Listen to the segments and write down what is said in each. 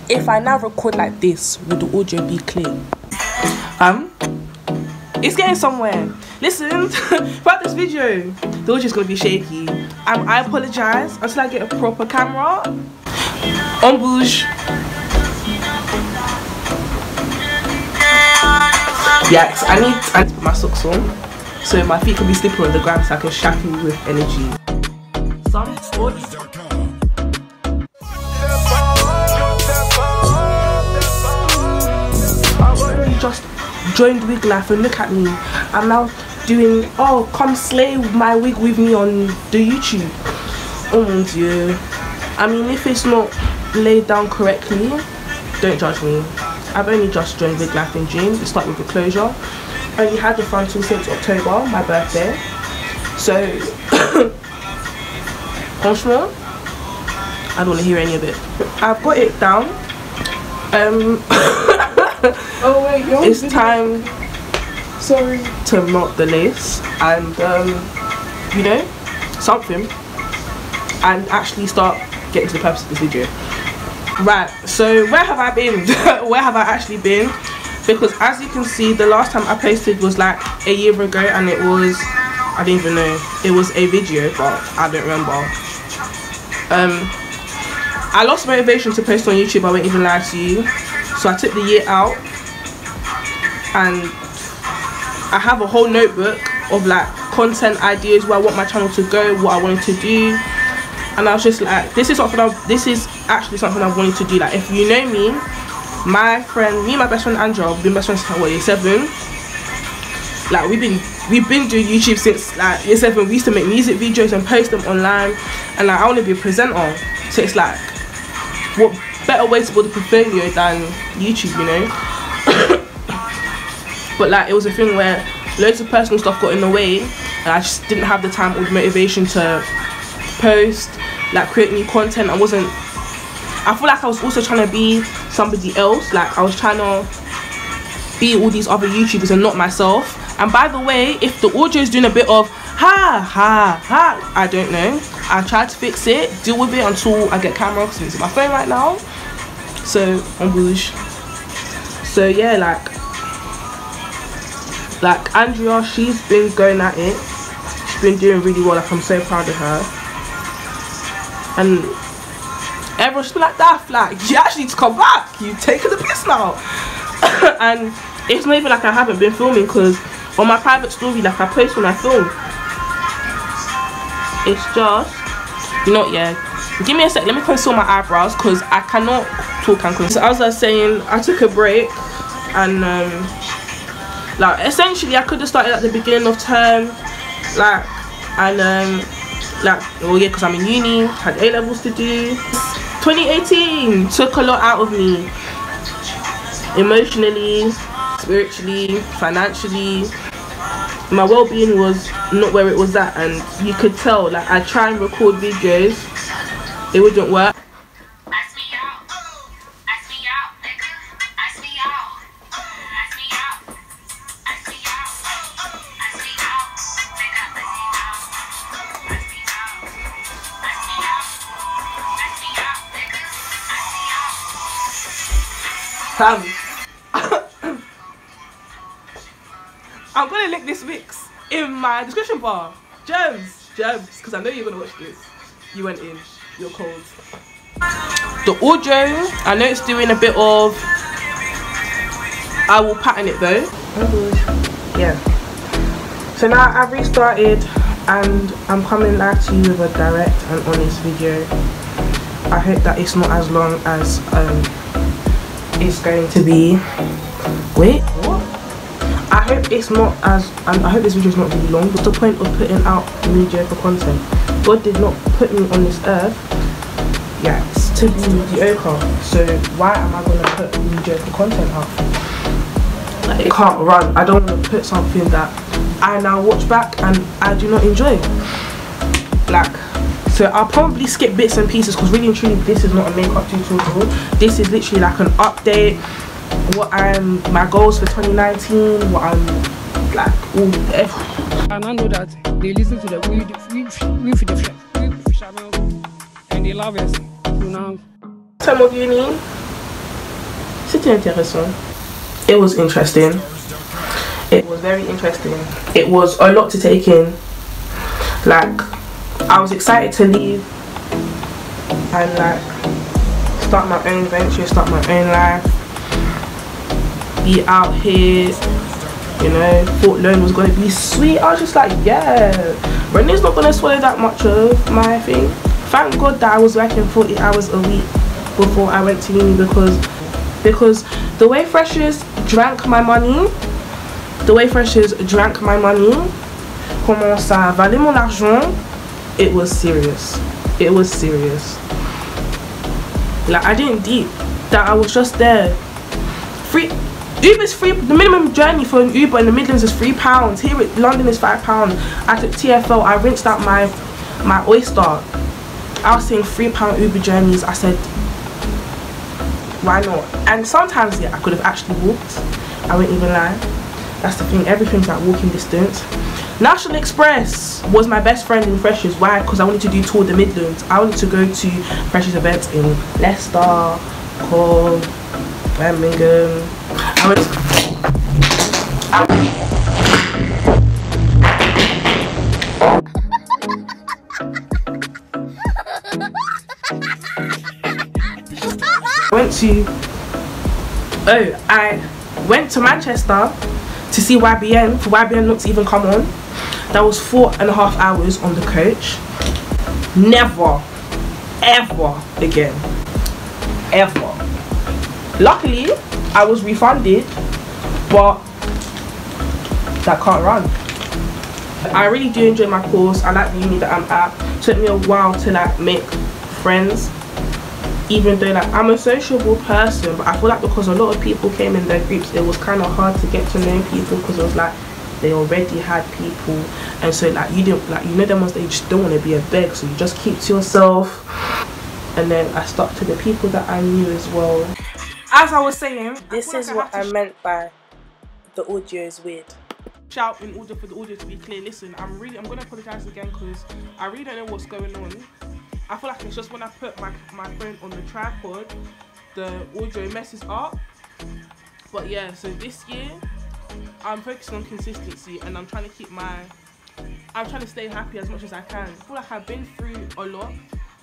if I now record like this, would the audio be clear? It's getting somewhere. Listen, throughout this video, the audio's gonna be shaky. I apologize until I get a proper camera. En bouge. Yes, I need to put my socks on so my feet can be slippery on the ground so I can shackle you with energy. Some audio. Just joined wig life and look at me. I'm now doing, oh, come slay my wig with me on the YouTube. Oh mon dieu. I mean, if it's not laid down correctly, don't judge me. I've only just joined wig life in June. It started with the closure. I only had the frontal since October, my birthday. So franchement, I don't want to hear any of it. I've got it down. Oh wait, it's time to knot the lace and you know, something, and actually start getting to the purpose of this video. Right, so where have I been? Where have I actually been? Because as you can see, the last time I posted was like a year ago, and it was, I didn't even know it was a video, but I don't remember. I lost motivation to post on YouTube, I won't even lie to you. So I took the year out and I have a whole notebook of like content ideas, where I want my channel to go, what I wanted to do. And I was just like, this is actually something I wanted to do. Like, if you know me, my best friend Andrea, we've been best friends since what, year 7. Like, we've been doing YouTube since like year 7. We used to make music videos and post them online, and like I want to be a presenter. So it's like, what better way to build a portfolio than YouTube, you know? But like, it was a thing where loads of personal stuff got in the way, and I just didn't have the time or the motivation to post, like create new content. I feel like I was also trying to be somebody else. Like, I was trying to be all these other YouTubers and not myself. And by the way, if the audio is doing a bit of ha ha ha, I don't know. I tried to fix it, deal with it until I get camera, because it's my phone right now. So en bouge. So yeah, like Andrea, she's been going at it. She's been doing really well. Like, I'm so proud of her. And everyone's been like, Daft, like, you actually need to come back. You've taken the piss now. And it's not even like I haven't been filming, because on my private story, like, I post when I film. It's just, you know, yeah. Give me a sec. Let me conceal my eyebrows, because I cannot talk and conceal. So as I was saying, I took a break, and like, essentially I could have started at the beginning of term, like, and like, oh yeah, because I'm in uni, had A levels to do. 2018 took a lot out of me, emotionally, spiritually, financially. My well-being was not where it was at, and you could tell. Like, I try and record videos, it wouldn't work. I'm gonna link this mix in my description bar. GRWM, because I know you're gonna watch this. You went in, you're cold. The audio, I know it's doing a bit of, I will pattern it though. Yeah. So now I've restarted, and I'm coming back to you with a direct and honest video. I hope that it's not as long as it's going to be. Wait, what? I hope it's not as, I hope this video is not really long. What's the point of putting out mediocre content? God did not put me on this earth, yeah, to be mediocre. So why am I going to put mediocre content out? Like, it can't run. I don't want to put something that I now watch back and I do not enjoy. Like, so I'll probably skip bits and pieces, because really and truly this is not a makeup tutorial. This is literally like an update, what my goals for 2019, what I'm like, all and I know that they listen to the fishermen and they love us. So now time of uni, C'était intéressant. It was interesting. It was very interesting. It was a lot to take in. Like, I was excited to leave and like start my own venture, start my own life, be out here, you know. Thought loan was going to be sweet. I was just like, yeah, Renee's not going to swallow that much of my thing. Thank God that I was working 40 hours a week before I went to uni, because the way freshers drank my money, comment ça valait mon argent, it was serious. It was serious. Like, I didn't deep that I was just there. Free Uber's free. The minimum journey for an Uber in the Midlands is £3. Here in London is £5. I took TFL. I rinsed out my Oyster. I was saying £3 Uber journeys. I said, why not? And sometimes, yeah, I could have actually walked. I won't even lie. That's the thing. Everything's like walking distance. National Express was my best friend in Freshers. Why? Because I wanted to do Tour the Midlands. I wanted to go to Freshers events in Leicester, Hull, Birmingham. I went to Manchester to see YBN, for YBN not to even come on. That was 4.5 hours on the coach. Never, ever again. Ever. Luckily, I was refunded, but that can't run. I really do enjoy my course. I like the uni that I'm at. It took me a while to like make friends, even though like I'm a sociable person, but I feel like because a lot of people came in their groups, it was kind of hard to get to know people, because it was like they already had people, and so like you didn't, like, you know, them ones that you just don't want to be a beg, so you just keep to yourself. And then I stuck to the people that I knew as well. As I was saying, this is what I meant by the audio is weird. Shout in order for the audio to be clear. Listen, I'm gonna apologize again because I really don't know what's going on. I feel like it's just when I put my phone on the tripod, the audio messes up. But yeah, so this year I'm focusing on consistency, and I'm trying to stay happy as much as I can. I feel like I've been through a lot.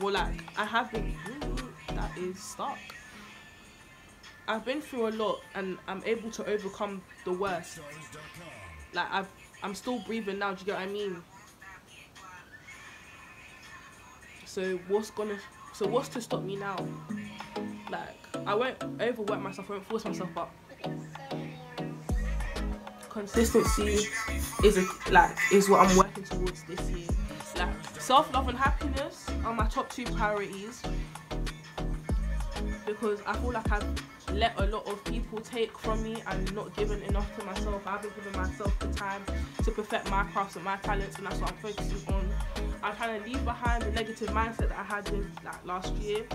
Well, like I have been. Ooh, that is stuck. I've been through a lot, and I'm able to overcome the worst. Like I'm still breathing now. Do you get what I mean? So what's to stop me now? Like, I won't overwork myself, I won't force myself, but consistency is what I'm working towards this year. Like, self-love and happiness are my top 2 priorities, because I feel like I've let a lot of people take from me and not given enough to myself. I haven't given myself the time to perfect my crafts and my talents, and that's what I'm focusing on. I'm trying to leave behind the negative mindset that I had in like last year,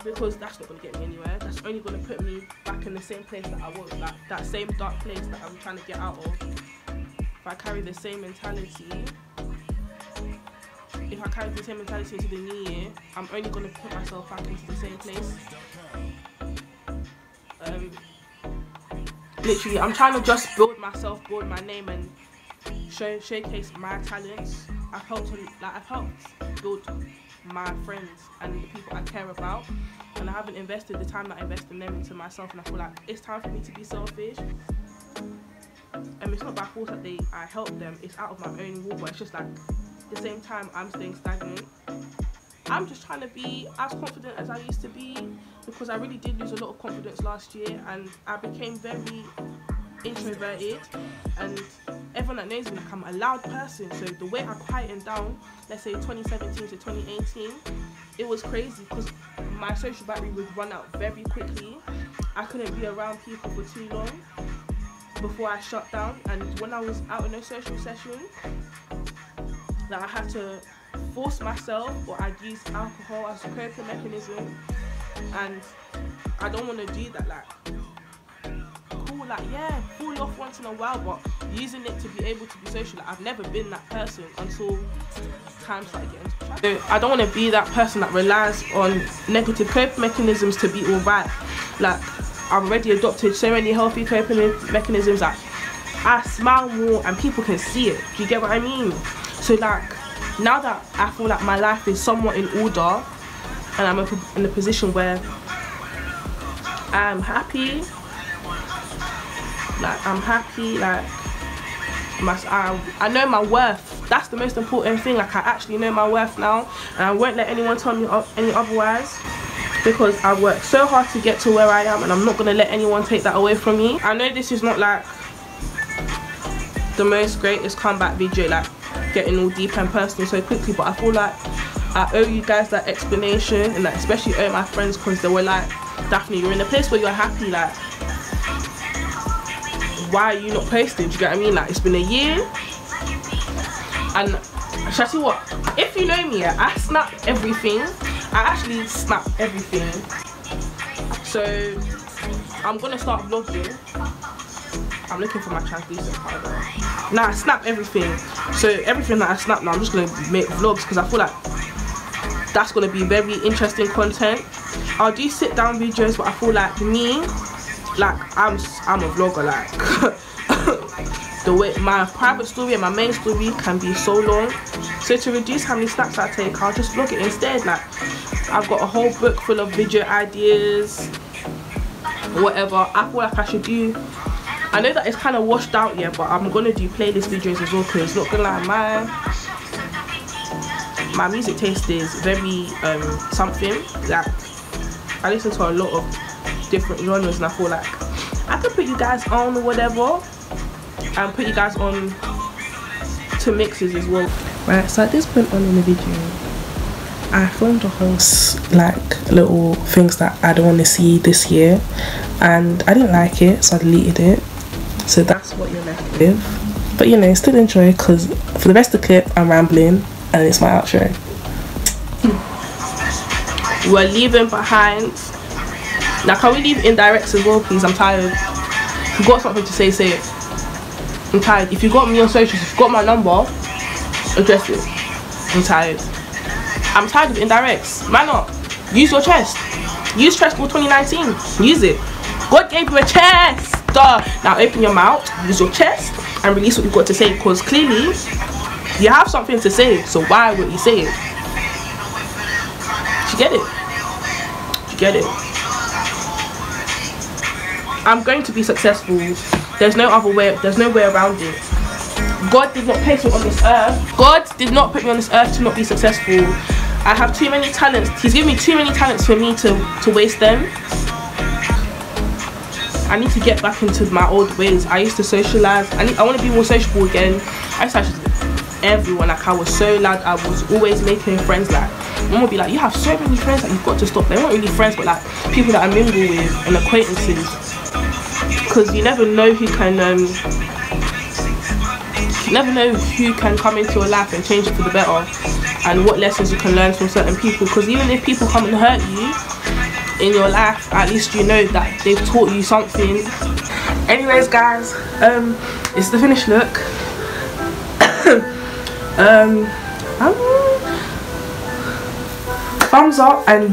because that's not going to get me anywhere. That's only going to put me back in the same place that I was, like that same dark place that I'm trying to get out of. If I carry the same mentality into the new year, I'm only going to put myself back into the same place. Literally, I'm trying to just build myself, build my name, and showcase my talents. I've helped build my friends and the people I care about, and I haven't invested the time that I invest in them into myself, and I feel like it's time for me to be selfish. It's not by force that I help them, it's out of my own will, but it's just like at the same time I'm staying stagnant. I'm just trying to be as confident as I used to be, because I really did lose a lot of confidence last year, and I became very introverted, and everyone that knows me, like, I'm a loud person, so the way I quietened down, let's say 2017 to 2018, it was crazy, because my social battery would run out very quickly. I couldn't be around people for too long before I shut down, and when I was out in a social session, like, I had to force myself, or I'd use alcohol as a coping mechanism, and I don't want to do that. Like, cool, like, yeah, cool off once in a while, but using it to be able to be social, like, I've never been that person until time started getting so I don't want to be that person that relies on negative coping mechanisms to be alright. Like, I've already adopted so many healthy coping mechanisms that I smile more and people can see it. Do you get what I mean? So like, now that I feel like my life is somewhat in order and I'm in a position where I'm happy, like I know my worth. That's the most important thing. Like, I actually know my worth now, and I won't let anyone tell me any otherwise, because I worked so hard to get to where I am, and I'm not gonna let anyone take that away from me. I know this is not like the most greatest comeback video, like getting all deep and personal so quickly, but I feel like I owe you guys that explanation, and like especially owe my friends, because they were like, Daphne, you're in a place where you're happy, like why are you not posting? Do you get what I mean? Like, it's been a year, and shall I tell you what, if you know me, I snap everything. I actually snap everything. So I'm gonna start vlogging. I'm looking for my translucent powder. Now I snap everything. So everything that I snap now, I'm just gonna make vlogs, because I feel like that's gonna be very interesting content. I'll do sit down videos, but I feel like me, like I'm a vlogger. Like the way my private story and my main story can be so long, so to reduce how many snaps I take, I'll just vlog it instead. Like, I've got a whole book full of video ideas, whatever. I feel like I should do. I know that it's kind of washed out yet, but I'm gonna do playlist videos as well, because not gonna lie, my music taste is very something. Like, I listen to a lot of different genres, and I feel like I could put you guys on or whatever, and put you guys on to mixes as well. Right, so at this point on in the video, I filmed a whole like little things that I don't want to see this year, and I didn't like it, so I deleted it. So that's what you're left with, but you know, still enjoy, because for the rest of the clip I'm rambling and it's my outro. We're leaving behind. Now, can we leave indirects as well, please? I'm tired. If you've got something to say, say it. I'm tired. If you got me on socials, if you got my number, address it. I'm tired. I'm tired of indirects. Man up. Use your chest. Use chest for 2019. Use it. God gave you a chest. Duh. Now open your mouth, use your chest, and release what you've got to say, because clearly you have something to say, so why would you say it? You get it? You get it? I'm going to be successful. There's no other way, there's no way around it. God did not place me on this earth. God did not put me on this earth to not be successful. I have too many talents. He's given me too many talents for me to waste them. I need to get back into my old ways. I used to socialize. I want to be more sociable again. I used to actually everyone, like I was so loud. I was always making friends. Like mom would be like, you have so many friends that you've got to stop. They weren't really friends, but like people that I mingle with and acquaintances, because you never know who can come into your life and change it for the better, and what lessons you can learn from certain people. Because even if people come and hurt you in your life, at least you know that they've taught you something. Anyways guys, it's the finished look. Thumbs up and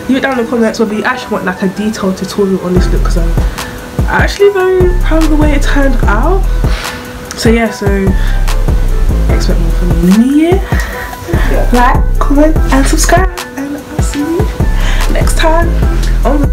leave it down in the comments whether you actually want like a detailed tutorial on this look, because I'm actually very proud of the way it turned out. So yeah, so expect more from me in the new year. Like, comment and subscribe, and I'll see you next time on the